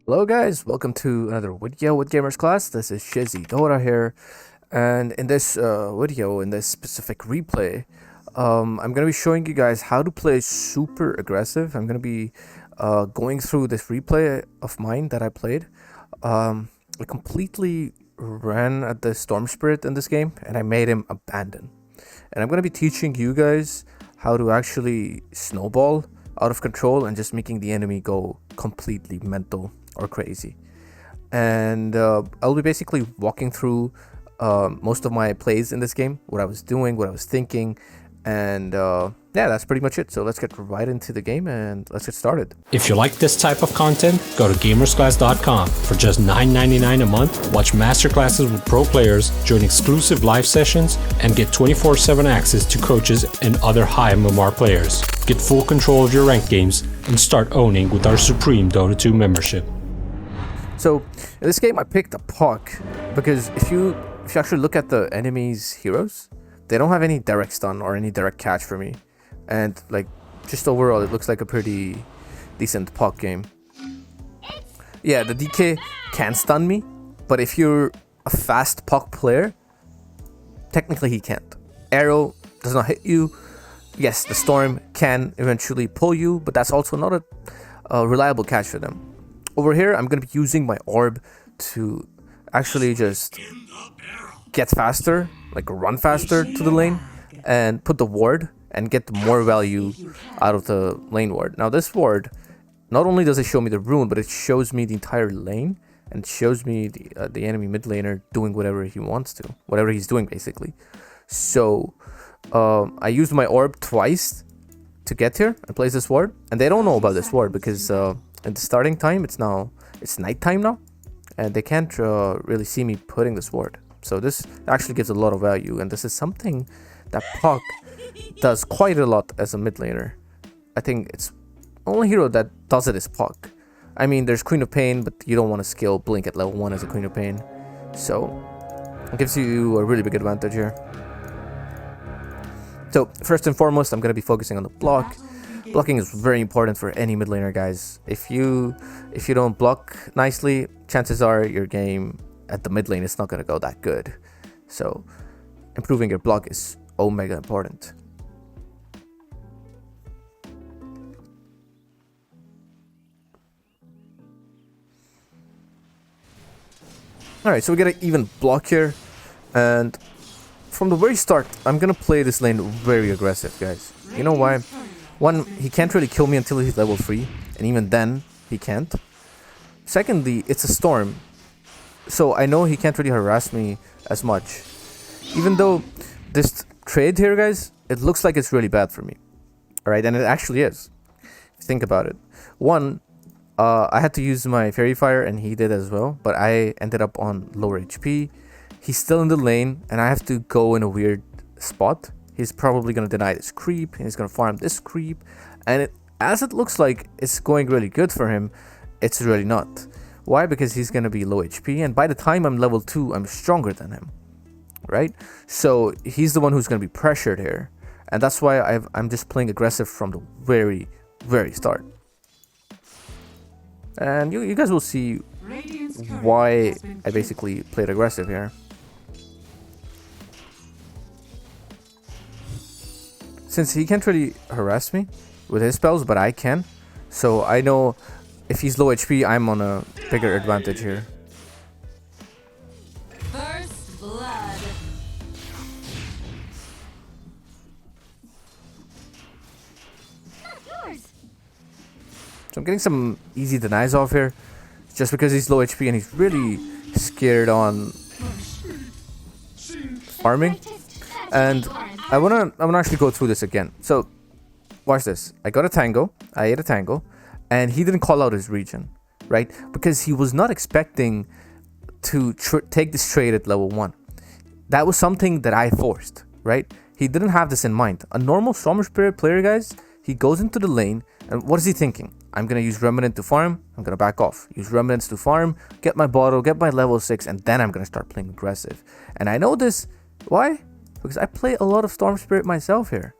Hello guys, welcome to another video with Gamers Class. This is Shizzy Dota here, and in this video, in this specific replay, I'm gonna be showing you guys how to play super aggressive. I'm gonna be going through this replay of mine that I played. I completely ran at the Storm Spirit in this game, and I made him abandon. And I'm gonna be teaching you guys how to actually snowball out of control and just making the enemy go completely mental or crazy. And I'll be basically walking through most of my plays in this game, what I was doing, what I was thinking, and yeah, that's pretty much it. So let's get right into the game and let's get started. If you like this type of content, go to gamersclass.com. For just $9.99 a month, watch masterclasses with pro players, join exclusive live sessions, and get 24/7 access to coaches and other high MMR players. Get full control of your ranked games and start owning with our Supreme Dota 2 membership. So in this game, I picked a Puck because if you actually look at the enemy's heroes, they don't have any direct stun or any direct catch for me, and like just overall, it looks like a pretty decent Puck game. Yeah, the DK can stun me, but if you're a fast Puck player, technically he can't. Arrow does not hit you. Yes, the Storm can eventually pull you, but that's also not a reliable catch for them. Over here, I'm going to be using my orb to actually just get faster, like run faster to the lane, and put the ward and get more value out of the lane ward. Now this ward, not only does it show me the rune, but it shows me the entire lane and shows me the enemy mid laner doing whatever he wants to, whatever he's doing basically. So I used my orb twice to get here and place this ward, and they don't know about this ward because at the starting time it's nighttime now, and they can't really see me putting this ward. So this actually gives a lot of value, and this is something that Puck does quite a lot as a mid laner. I think it's only hero that does it is Puck. I mean, there's Queen of Pain, but you don't want to skill Blink at level 1 as a Queen of Pain, so it gives you a really big advantage here. So first and foremost, I'm going to be focusing on the block. Blocking is very important for any mid laner, guys. If you don't block nicely, chances are your game at the mid lane is not going to go that good. So improving your block is omega important. Alright, so we get an even block here, and from the very start, I'm gonna play this lane very aggressive, guys. You know why? One, he can't really kill me until he's level 3, and even then, he can't. Secondly, it's a Storm, so I know he can't really harass me as much. Even though this trade here, guys, it looks like it's really bad for me. Alright, and it actually is. Think about it. One, I had to use my Fairy Fire, and he did as well, but I ended up on lower HP. He's still in the lane, and I have to go in a weird spot. He's probably going to deny this creep, and he's going to farm this creep. And as it looks like it's going really good for him, it's really not. Why? Because he's going to be low HP, and by the time I'm level 2, I'm stronger than him. Right? So he's the one who's going to be pressured here. And that's why I'm just playing aggressive from the very, very start. And you guys will see why I basically played aggressive here. Since he can't really harass me with his spells, but I can. So I know if he's low HP, I'm on a bigger advantage here. First blood. Not yours. So I'm getting some easy denies off here, just because he's low HP and he's really scared on farming. And I wanna actually go through this again. So watch this. I got a tango. I ate a tango, and he didn't call out his region, right? Because he was not expecting to take this trade at level 1. That was something that I forced, right? He didn't have this in mind. A normal Storm Spirit player, guys, he goes into the lane, and what is he thinking? I'm gonna use Remnant to farm. I'm gonna back off. Use Remnants to farm, get my bottle, get my level 6, and then I'm gonna start playing aggressive. And I know this. Why? Because I play a lot of Storm Spirit myself here.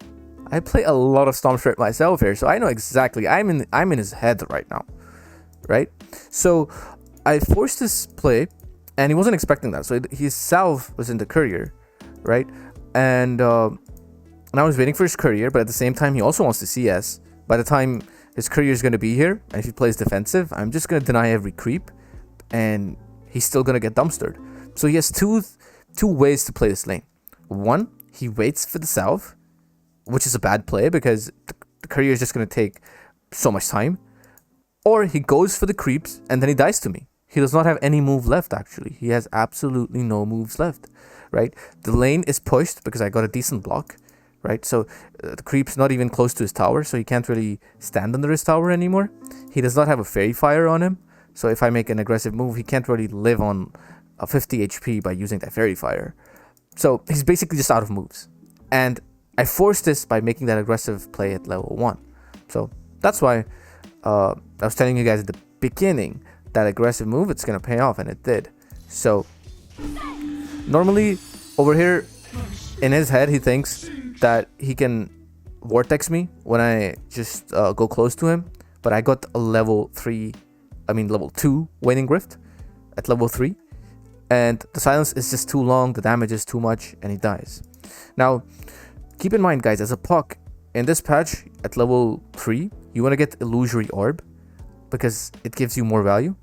So I know exactly. I'm in his head right now, right? So I forced this play, and he wasn't expecting that. So his salve was in the courier, right? And I was waiting for his courier, but at the same time, he also wants to CS. By the time his courier is going to be here, and if he plays defensive, I'm just going to deny every creep, and he's still going to get dumpstered. So he has two ways to play this lane. One, he waits for the salve, which is a bad play because the courier is just going to take so much time. Or he goes for the creeps, and then he dies to me. He does not have any move left, actually. He has absolutely no moves left, right? The lane is pushed because I got a decent block, right? So the creep's not even close to his tower, so he can't really stand under his tower anymore. He does not have a fairy fire on him, so if I make an aggressive move, he can't really live on a 50 HP by using that fairy fire. So he's basically just out of moves. And I forced this by making that aggressive play at level 1. So that's why I was telling you guys at the beginning that aggressive move, it's going to pay off, and it did. So normally over here in his head, he thinks that he can vortex me when I just go close to him. But I got a level 2 Waning Rift at level 3. And the silence is just too long, the damage is too much, and he dies. Now, keep in mind, guys, as a puck, in this patch at level 3, you want to get Illusory Orb because it gives you more value.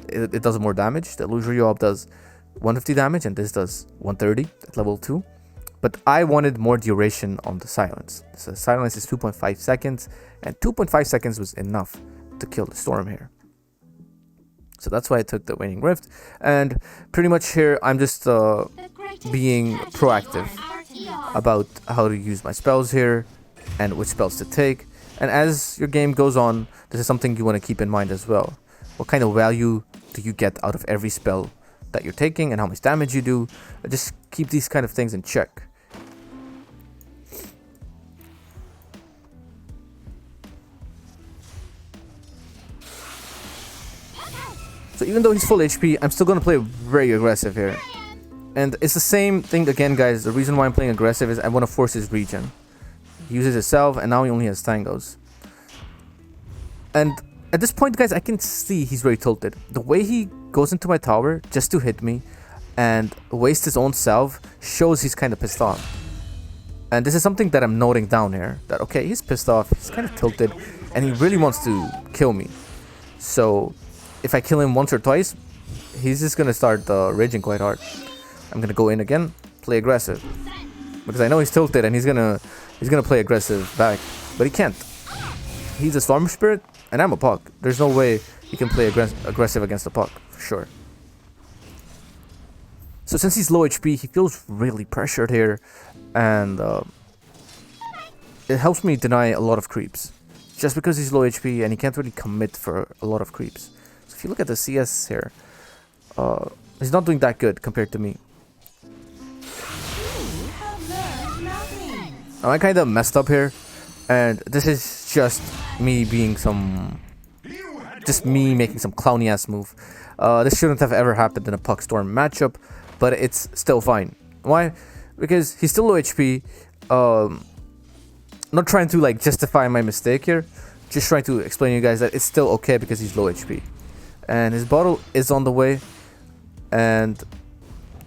It does more damage. The Illusory Orb does 150 damage, and this does 130 at level 2. But I wanted more duration on the silence. So silence is 2.5 seconds, and 2.5 seconds was enough to kill the storm here. So that's why I took the Waning Rift. And pretty much here, I'm just being proactive about how to use my spells here and which spells to take. And as your game goes on, this is something you want to keep in mind as well. What kind of value do you get out of every spell that you're taking and how much damage you do? Just keep these kind of things in check. So even though he's full HP, I'm still going to play very aggressive here. And it's the same thing again, guys. The reason why I'm playing aggressive is I want to force his regen. He uses his salve, and now he only has tangos. And at this point, guys, I can see he's very tilted. The way he goes into my tower just to hit me and waste his own salve shows he's kind of pissed off. And this is something that I'm noting down here. That, okay, he's pissed off, he's kind of tilted, and he really wants to kill me. So if I kill him once or twice, he's just going to start raging quite hard. I'm going to go in again, play aggressive. Because I know he's tilted and he's gonna play aggressive back. But he can't. He's a Storm Spirit, and I'm a puck. There's no way he can play aggressive against a puck, for sure. So since he's low HP, he feels really pressured here. And it helps me deny a lot of creeps. Just because he's low HP and he can't really commit for a lot of creeps. So if you look at the CS here, he's not doing that good compared to me. I kind of messed up here, and this is just me being me making some clowny ass move. This shouldn't have ever happened in a Puck Storm matchup, but it's still fine. Why? Because he's still low HP. Not trying to like justify my mistake here, just trying to explain to you guys that it's still okay because he's low HP, and his bottle is on the way. And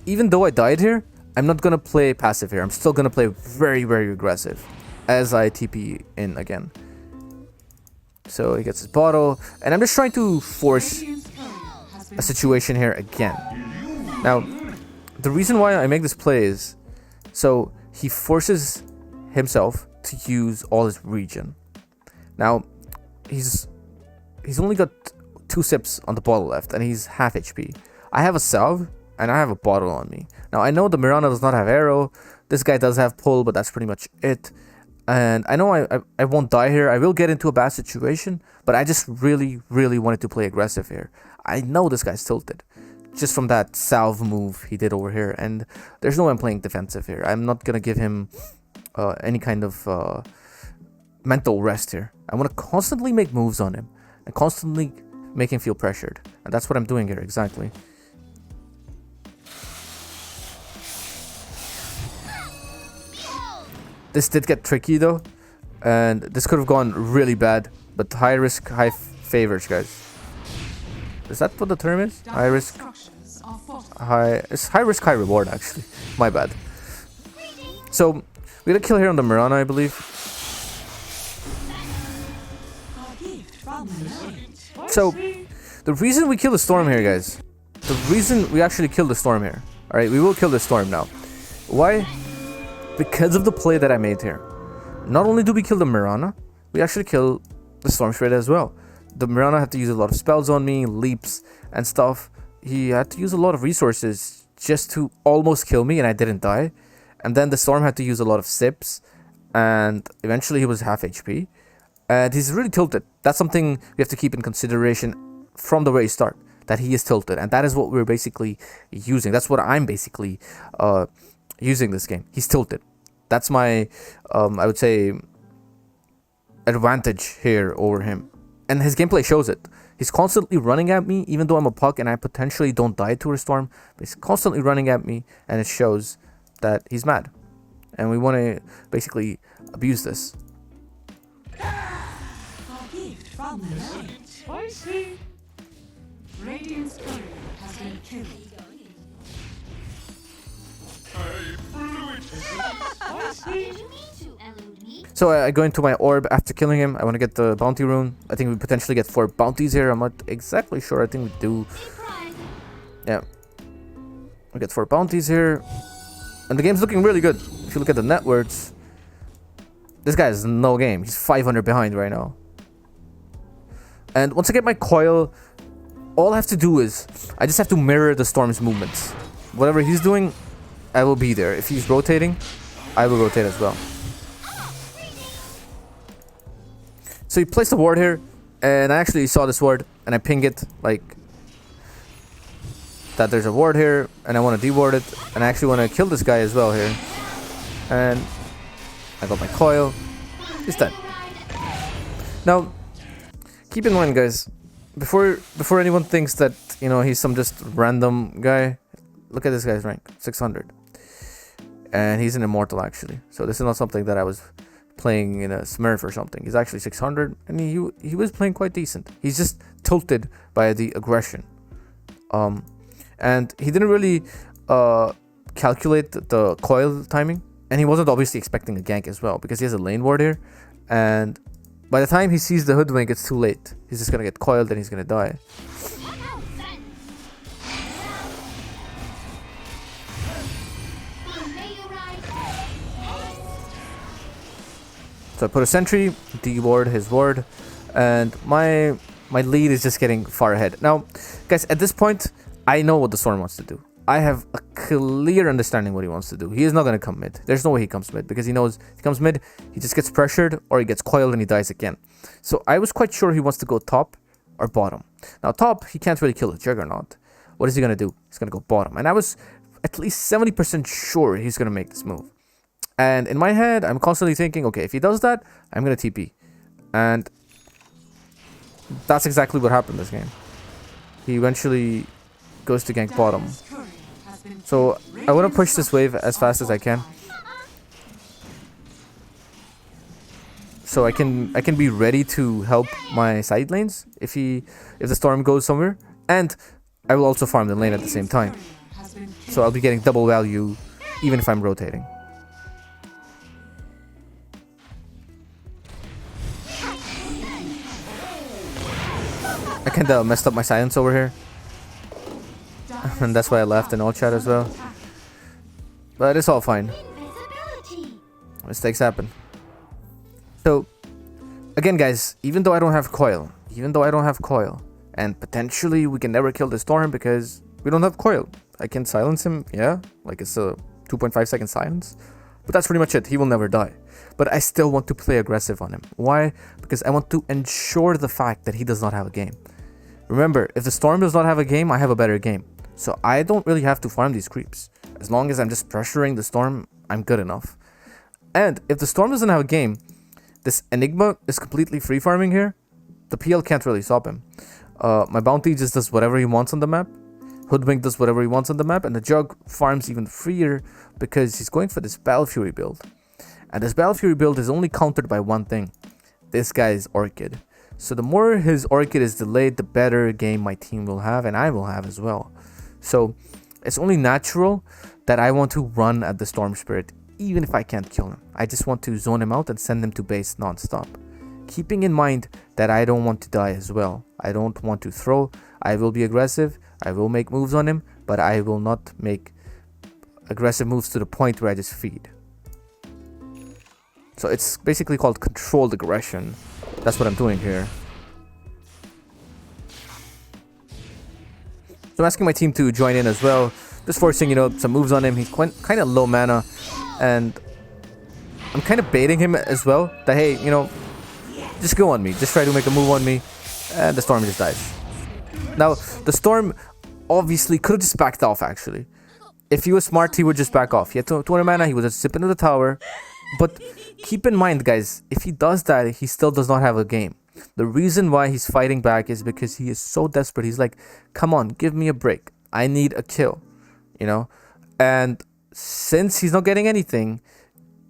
even though I died here, I'm not gonna play passive here. I'm still gonna play very, very aggressive as I TP in again. So he gets his bottle, and I'm just trying to force a situation here again. Now, the reason why I make this play is so he forces himself to use all his regen. Now, he's only got 2 sips on the bottle left, and he's half HP. I have a salve, and I have a bottle on me. Now, I know the Mirana does not have arrow. This guy does have pull, but that's pretty much it. And I know I won't die here. I will get into a bad situation, but I just really, really wanted to play aggressive here. I know this guy's tilted, just from that salve move he did over here. And there's no way I'm playing defensive here. I'm not going to give him any kind of mental rest here. I want to constantly make moves on him and constantly make him feel pressured. And that's what I'm doing here, exactly. This did get tricky though, and this could have gone really bad, but high risk, high favors, guys. Is that what the term is? High risk, Structures are fortified. it's high risk, high reward actually. My bad. So we got a kill here on the Mirana, I believe. A gift from the night. So the reason we kill the storm here, guys, the reason we actually kill the storm here, all right, we will kill the storm now. Why? Because of the play that I made here. Not only do we kill the Mirana, we actually kill the storm straight as well. The Mirana had to use a lot of spells on me, leaps and stuff. He had to use a lot of resources just to almost kill me, and I didn't die. And then the storm had to use a lot of sips, and eventually he was half HP. And he's really tilted. That's something we have to keep in consideration from the very start, that he is tilted. And that is what we're basically using. That's what I'm basically using this game. He's tilted. That's my, I would say, advantage here over him. And his gameplay shows it. He's constantly running at me, even though I'm a puck and I potentially don't die to a storm. But he's constantly running at me, and it shows that he's mad. And we want to basically abuse this. A gift from the night. Spicy. Radiant's courier has been killed. Did you mean to elude me? So I go into my orb after killing him. I want to get the bounty rune. I think we potentially get 4 bounties here. I'm not exactly sure. I think we do. Surprise. Yeah. We get 4 bounties here. And the game's looking really good. If you look at the net words, this guy has no game. He's 500 behind right now. And once I get my coil, all I have to do is, I just have to mirror the storm's movements. Whatever he's doing, I will be there. If he's rotating, I will rotate as well. So he placed a ward here, and I actually saw this ward, and I ping it, like, that there's a ward here, and I want to de-ward it, and I actually want to kill this guy as well here. And I got my coil. He's dead. Now, keep in mind, guys, before anyone thinks that, you know, he's some just random guy, look at this guy's rank, 600. And he's an immortal, actually. So this is not something that I was playing in a Smurf or something. He's actually 600, and he was playing quite decent. He's just tilted by the aggression. And he didn't really calculate the coil timing, and he wasn't obviously expecting a gank as well, because he has a lane ward here, and by the time he sees the hoodwink, it's too late. He's just gonna get coiled and he's gonna die. So I put a sentry, de-ward his ward, and my lead is just getting far ahead. Now, guys, at this point, I know what the Storm wants to do. I have a clear understanding what he wants to do. He is not going to come mid. There's no way he comes mid, because he knows if he comes mid, he just gets pressured, or he gets coiled and he dies again. So I was quite sure he wants to go top or bottom. Now top, he can't really kill a Juggernaut. What is he going to do? He's going to go bottom. And I was at least 70% sure he's going to make this move. And in my head, I'm constantly thinking, okay, if he does that, I'm going to TP. And that's exactly what happened this game. He eventually goes to gank bottom. So I want to push this wave as fast as I can, so I can be ready to help my side lanes if the storm goes somewhere, and I will also farm the lane at the same time. So I'll be getting double value even if I'm rotating. I kinda messed up my silence over here, and that's why I left in all chat as well. But it's all fine. Mistakes happen. So, again, guys, even though I don't have coil, and potentially we can never kill the storm because we don't have coil. I can silence him, yeah, like it's a 2.5 second silence, but that's pretty much it. He will never die. But I still want to play aggressive on him. Why? Because I want to ensure the fact that he does not have a game. Remember, if the storm does not have a game, I have a better game. So I don't really have to farm these creeps. As long as I'm just pressuring the storm, I'm good enough. And if the storm doesn't have a game, this Enigma is completely free farming here. The PL can't really stop him. My bounty just does whatever he wants on the map. Hoodwink does whatever he wants on the map. And the Jug farms even freer because he's going for this Battle Fury build. And this Battle Fury build is only countered by one thing. This guy's Orchid. So the more his Orchid is delayed, the better game my team will have, and I will have as well. So it's only natural that I want to run at the Storm Spirit, even if I can't kill him. I just want to zone him out and send him to base non-stop. Keeping in mind that I don't want to die as well. I don't want to throw. I will be aggressive. I will make moves on him, but I will not make aggressive moves to the point where I just feed. So it's basically called controlled aggression. That's what I'm doing here. So I'm asking my team to join in as well. Just forcing, some moves on him. He's kind of low mana. And I'm kind of baiting him as well. That, hey, just go on me. Just try to make a move on me. And the Storm just dies. Now, the Storm obviously could have just backed off, actually. If he was smart, he would just back off. He had 200 mana. He would just zip into the tower. But keep in mind, guys, if he does that, he still does not have a game. The reason why he's fighting back is because he is so desperate. He's like, come on, give me a break. I need a kill, And since he's not getting anything,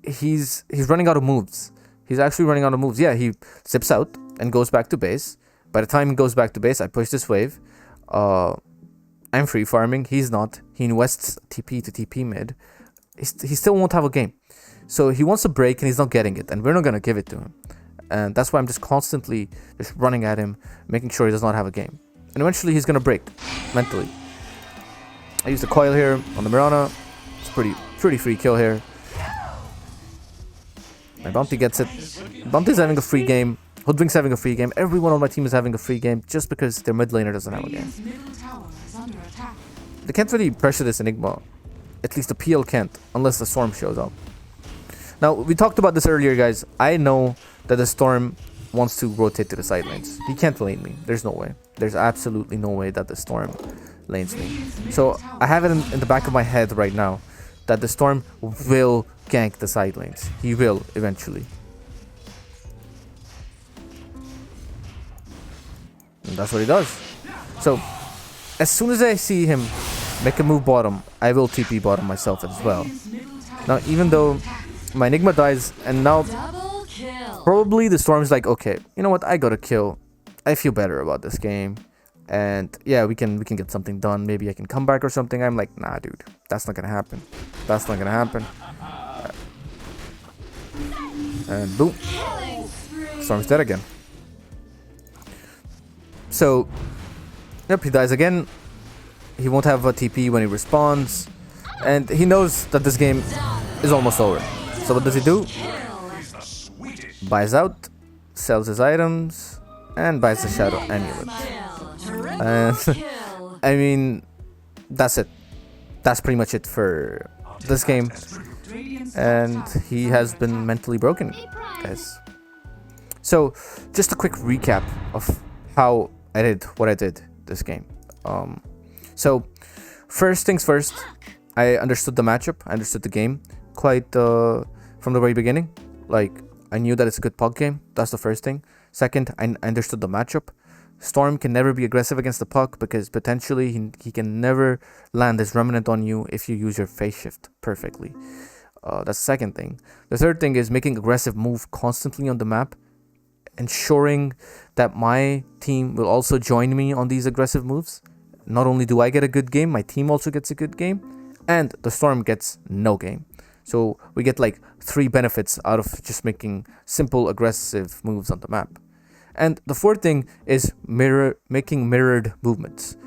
he's running out of moves. He's actually running out of moves. Yeah, he zips out and goes back to base. By the time he goes back to base, I push this wave. I'm free farming. He's not. He invests TP to TP mid. He still won't have a game. So he wants a break and he's not getting it. And we're not going to give it to him. And that's why I'm just constantly just running at him, making sure he does not have a game. And eventually he's going to break mentally. I use the coil here on the Mirana. It's pretty free kill here. My bounty gets it. Bounty's having a free game. Hoodwink's having a free game. Everyone on my team is having a free game just because their mid laner doesn't have a game. They can't really pressure this Enigma. At least the PL can't, unless the Storm shows up. Now, we talked about this earlier, guys. I know that the Storm wants to rotate to the side lanes. He can't lane me. There's no way. There's absolutely no way that the Storm lanes me. So I have it in the back of my head right now that the Storm will gank the side lanes. He will eventually. And that's what he does. So as soon as I see him make a move bottom, I will TP bottom myself as well. Now, even though my Enigma dies, and now probably the Storm's like, okay, you know what? I got a kill. I feel better about this game. And yeah, we can get something done. Maybe I can come back or something. I'm like, nah, dude, that's not gonna happen. That's not gonna happen. And boom, Storm's dead again. So, yep, he dies again. He won't have a TP when he responds, and he knows that this game is almost over. So what does he do? Buys out, sells his items, and buys the Shadow Amulet. And I mean, that's it. That's pretty much it for this game. And he has been mentally broken, guys. So, just a quick recap of how I did what I did this game. So, first things first, I understood the matchup. I understood the game quite from the very beginning. Like, I knew that it's a good puck game. That's the first thing. Second, I understood the matchup. Storm can never be aggressive against the puck because potentially he can never land his remnant on you if you use your phase shift perfectly. That's the second thing. The third thing is making aggressive move constantly on the map, ensuring that my team will also join me on these aggressive moves. Not only do I get a good game, my team also gets a good game, and the Storm gets no game. So we get like 3 benefits out of just making simple aggressive moves on the map. And the fourth thing is making mirrored movements.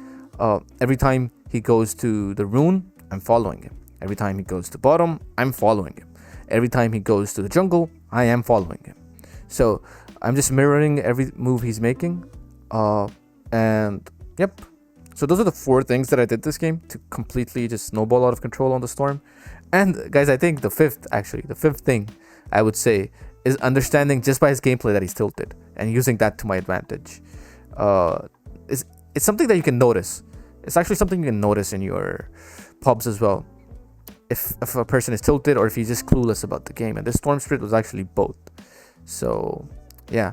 Every time he goes to the rune, I'm following him. Every time he goes to bottom, I'm following him. Every time he goes to the jungle, I am following him. So I'm just mirroring every move he's making. And yep. So those are the 4 things that I did this game to completely just snowball out of control on the Storm. And guys, I think the fifth thing I would say is understanding just by his gameplay that he's tilted and using that to my advantage. It's something that you can notice. It's actually something you can notice in your pubs as well. If a person is tilted or if he's just clueless about the game. And this Storm Spirit was actually both. So yeah.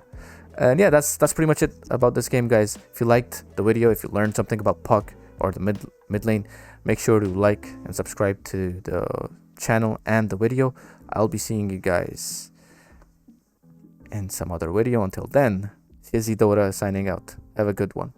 And yeah, that's pretty much it about this game, guys. If you liked the video, if you learned something about puck or the mid lane, make sure to like and subscribe to the channel and the video. I'll be seeing you guys in some other video. Until then, CSZ Dota signing out. Have a good one.